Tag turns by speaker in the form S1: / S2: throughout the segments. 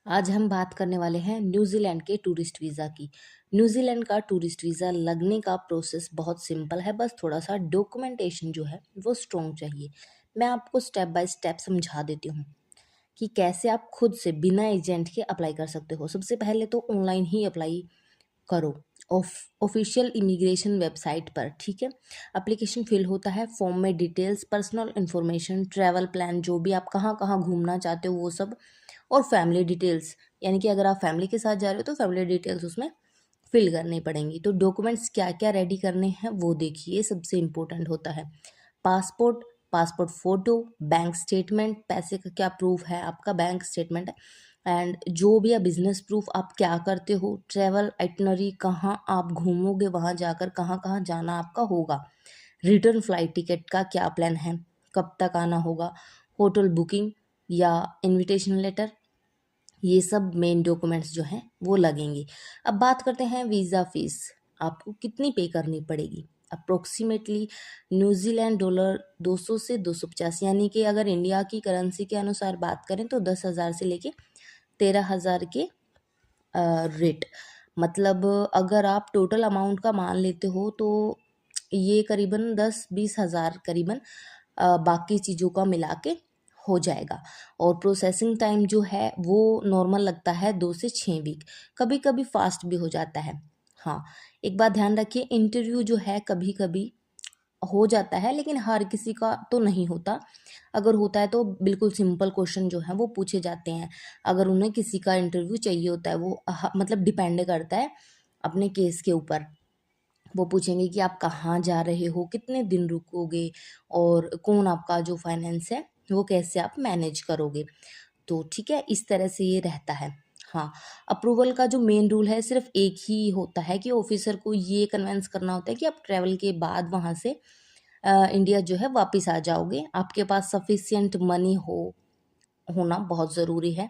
S1: आज हम बात करने वाले हैं न्यूजीलैंड के टूरिस्ट वीज़ा की। न्यूजीलैंड का टूरिस्ट वीज़ा लगने का प्रोसेस बहुत सिंपल है, बस थोड़ा-सा डॉक्यूमेंटेशन जो है वो स्ट्रॉन्ग चाहिए। मैं आपको स्टेप बाय स्टेप समझा देती हूँ कि कैसे आप खुद से बिना एजेंट के अप्लाई कर सकते हो। सबसे पहले तो ऑनलाइन ही अप्लाई करो ऑफिशियल इमिग्रेशन वेबसाइट पर, ठीक है। एप्लीकेशन फिल होता है, फॉर्म में details, personal information, travel plan, जो भी आप कहाँ कहाँ घूमना चाहते हो वो सब, और फैमिली डिटेल्स, यानी कि अगर आप फैमिली के साथ जा रहे हो तो फैमिली डिटेल्स उसमें फिल करनी पड़ेंगी। तो डॉक्यूमेंट्स क्या क्या रेडी करने हैं वो देखिए, सबसे इम्पोर्टेंट होता है passport, passport photo, bank statement, पैसे का क्या प्रूफ है, आपका बैंक स्टेटमेंट है, एंड जो भी है बिजनेस प्रूफ, आप क्या करते हो, ट्रैवल आइटनरी, कहाँ आप घूमोगे, वहाँ जाकर कहाँ कहाँ जाना आपका होगा, रिटर्न फ्लाइट टिकट का क्या प्लान है, कब तक आना होगा, होटल बुकिंग या इनविटेशन लेटर, ये सब मेन डॉक्यूमेंट्स जो हैं वो लगेंगे। अब बात करते हैं वीज़ा फ़ीस, आपको कितनी पे करनी पड़ेगी। अप्रोक्सीमेटली न्यूजीलैंड डॉलर 200 से 250, यानी कि अगर इंडिया की करेंसी के अनुसार बात करें तो 10,000 से लेके 13,000 के रेट। मतलब अगर आप टोटल अमाउंट का मान लेते हो तो ये करीबन 10-20 हज़ार करीबन बाकी चीज़ों का मिला के हो जाएगा। और प्रोसेसिंग टाइम जो है वो नॉर्मल लगता है 2 से 6 वीक, कभी कभी फास्ट भी हो जाता है। हाँ, एक बात ध्यान रखिए, इंटरव्यू जो है कभी कभी हो जाता है लेकिन हर किसी का तो नहीं होता। अगर होता है तो बिल्कुल सिंपल क्वेश्चन जो है वो पूछे जाते हैं। अगर उन्हें किसी का इंटरव्यू चाहिए होता है, वो मतलब डिपेंड करता है अपने केस के ऊपर। वो पूछेंगे कि आप कहाँ जा रहे हो, कितने दिन रुकोगे, और कौन आपका जो फाइनेंस है वो कैसे आप मैनेज करोगे। तो ठीक है, इस तरह से ये रहता है। हाँ, अप्रूवल का जो मेन रूल है सिर्फ एक ही होता है कि ऑफिसर को ये कन्विंस करना होता है कि आप ट्रैवल के बाद वहाँ से इंडिया जो है वापस आ जाओगे। आपके पास सफिशिएंट मनी होना बहुत ज़रूरी है,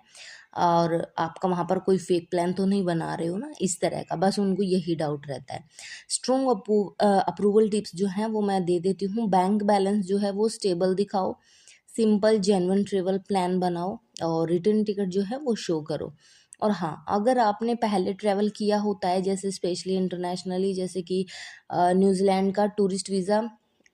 S1: और आपका वहाँ पर कोई फेक प्लान तो नहीं बना रहे हो ना, इस तरह का बस उनको यही डाउट रहता है। स्ट्रॉन्ग अप्रूवल टिप्स जो हैं वो मैं दे देती हूँ। बैंक बैलेंस जो है वो स्टेबल दिखाओ, सिंपल जेन्युइन ट्रैवल प्लान बनाओ, और रिटर्न टिकट जो है वो शो करो। और हाँ, अगर आपने पहले ट्रैवल किया होता है, जैसे स्पेशली इंटरनेशनली, जैसे कि न्यूजीलैंड का टूरिस्ट वीज़ा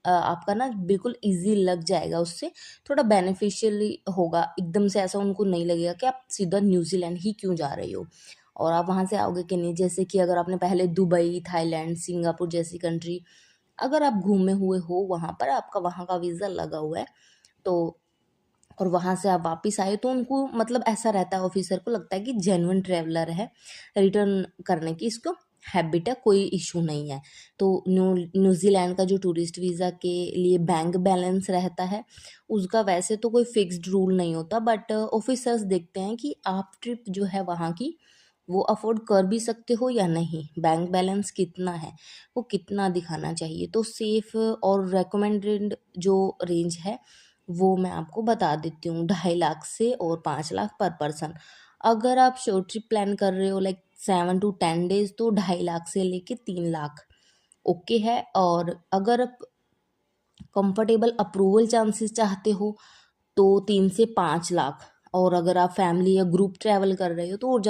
S1: आपका ना बिल्कुल ईज़ी लग जाएगा उससे, थोड़ा बेनिफिशियली होगा। एकदम से ऐसा उनको नहीं लगेगा कि आप सीधा न्यूज़ीलैंड ही क्यों जा रहे हो और आप वहाँ से आओगे कि नहीं। जैसे कि अगर आपने पहले दुबई, थाईलैंड, सिंगापुर जैसी कंट्री अगर आप घूमे हुए हो, वहाँ पर आपका वहाँ का वीज़ा लगा हुआ है, तो और वहाँ से आप वापस आए, तो उनको मतलब ऐसा रहता है, ऑफिसर को लगता है कि जेन्युइन ट्रैवलर है, रिटर्न करने की इसको हैबिट है, कोई इशू नहीं है। तो न्यूजीलैंड का जो टूरिस्ट वीज़ा के लिए बैंक बैलेंस रहता है, उसका वैसे तो कोई फिक्स्ड रूल नहीं होता, बट ऑफिसर्स देखते हैं कि आप ट्रिप जो है वहाँ की वो अफोर्ड कर भी सकते हो या नहीं, बैंक बैलेंस कितना है, वो कितना दिखाना चाहिए। तो सेफ और रिकमेंडेड जो रेंज है वो मैं आपको बता देती हूँ, 2.5 लाख से और 5 लाख पर पर्सन। अगर आप शॉर्ट ट्रिप प्लान कर रहे हो लाइक 7 to 10 डेज, तो 2.5 लाख से लेके 3 लाख ओके है। और अगर आप कंफर्टेबल अप्रूवल चांसेस चाहते हो तो 3 से 5 लाख, और अगर आप फैमिली या ग्रुप ट्रैवल कर रहे हो तो और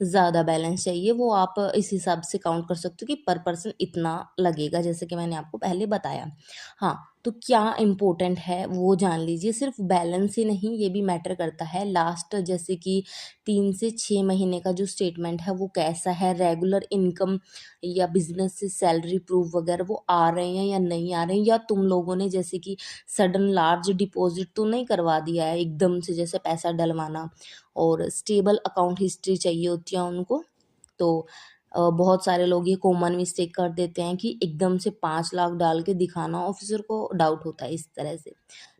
S1: ज़्यादा बैलेंस चाहिए, वो आप इस हिसाब से काउंट कर सकते हो कि पर पर्सन इतना लगेगा, जैसे कि मैंने आपको पहले बताया। हाँ, तो क्या इम्पोर्टेंट है वो जान लीजिए, सिर्फ बैलेंस ही नहीं, ये भी मैटर करता है लास्ट, जैसे कि 3 से 6 महीने का जो स्टेटमेंट है वो कैसा है, रेगुलर इनकम या बिजनेस से सैलरी प्रूफ वगैरह वो आ रहे हैं या नहीं आ रहे हैं, या तुम लोगों ने जैसे कि सडन लार्ज डिपॉजिट तो नहीं करवा दिया है एकदम से, जैसे पैसा डलवाना। और स्टेबल अकाउंट हिस्ट्री चाहिए होती है उनको। तो बहुत सारे लोग ये कॉमन मिस्टेक कर देते हैं कि एकदम से 5 लाख डाल के दिखाना, ऑफिसर को डाउट होता है इस तरह से।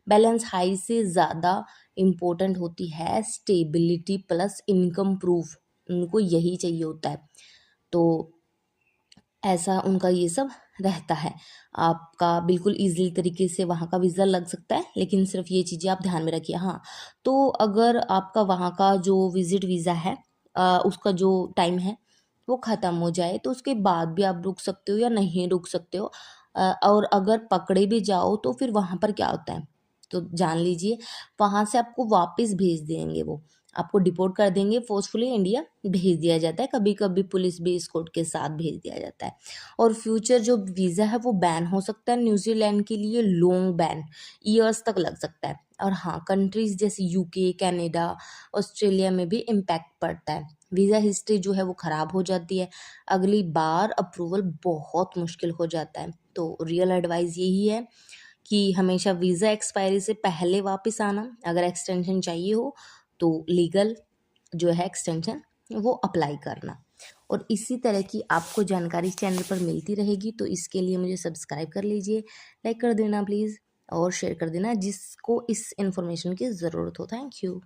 S1: बैलेंस हाई से ज़्यादा इम्पोर्टेंट होती है स्टेबिलिटी प्लस इनकम प्रूफ, उनको यही चाहिए होता है। तो ऐसा उनका ये सब रहता है। आपका बिल्कुल ईज़िली तरीके से वहाँ का वीज़ा लग सकता है, लेकिन सिर्फ़ ये चीज़ें आप ध्यान में रखिए। हाँ, तो अगर आपका वहाँ का जो विज़िट वीज़ा है उसका जो टाइम है वो ख़त्म हो जाए, तो उसके बाद भी आप रुक सकते हो या नहीं रुक सकते हो। और अगर पकड़े भी जाओ तो फिर वहाँ पर क्या होता है, तो जान लीजिए, वहाँ से आपको वापस भेज देंगे वो। आपको डिपोर्ट कर देंगे, फोर्सफुली इंडिया भेज दिया जाता है, कभी कभी पुलिस भी एस्कॉर्ट के साथ भेज दिया जाता है। और फ्यूचर जो वीज़ा है वो बैन हो सकता है न्यूजीलैंड के लिए, लॉन्ग बैन, ईयर्स तक लग सकता है। और हाँ, कंट्रीज जैसे यूके, कनाडा, ऑस्ट्रेलिया में भी इम्पैक्ट पड़ता है। वीज़ा हिस्ट्री जो है वो ख़राब हो जाती है, अगली बार अप्रूवल बहुत मुश्किल हो जाता है। तो रियल एडवाइस यही है कि हमेशा वीज़ा एक्सपायरी से पहले वापस आना, अगर एक्सटेंशन चाहिए हो तो लीगल जो है एक्सटेंशन वो अप्लाई करना। और इसी तरह की आपको जानकारी चैनल पर मिलती रहेगी, तो इसके लिए मुझे सब्सक्राइब कर लीजिए, लाइक कर देना प्लीज़, और शेयर कर देना जिसको इस इन्फॉर्मेशन की ज़रूरत हो। Thank you.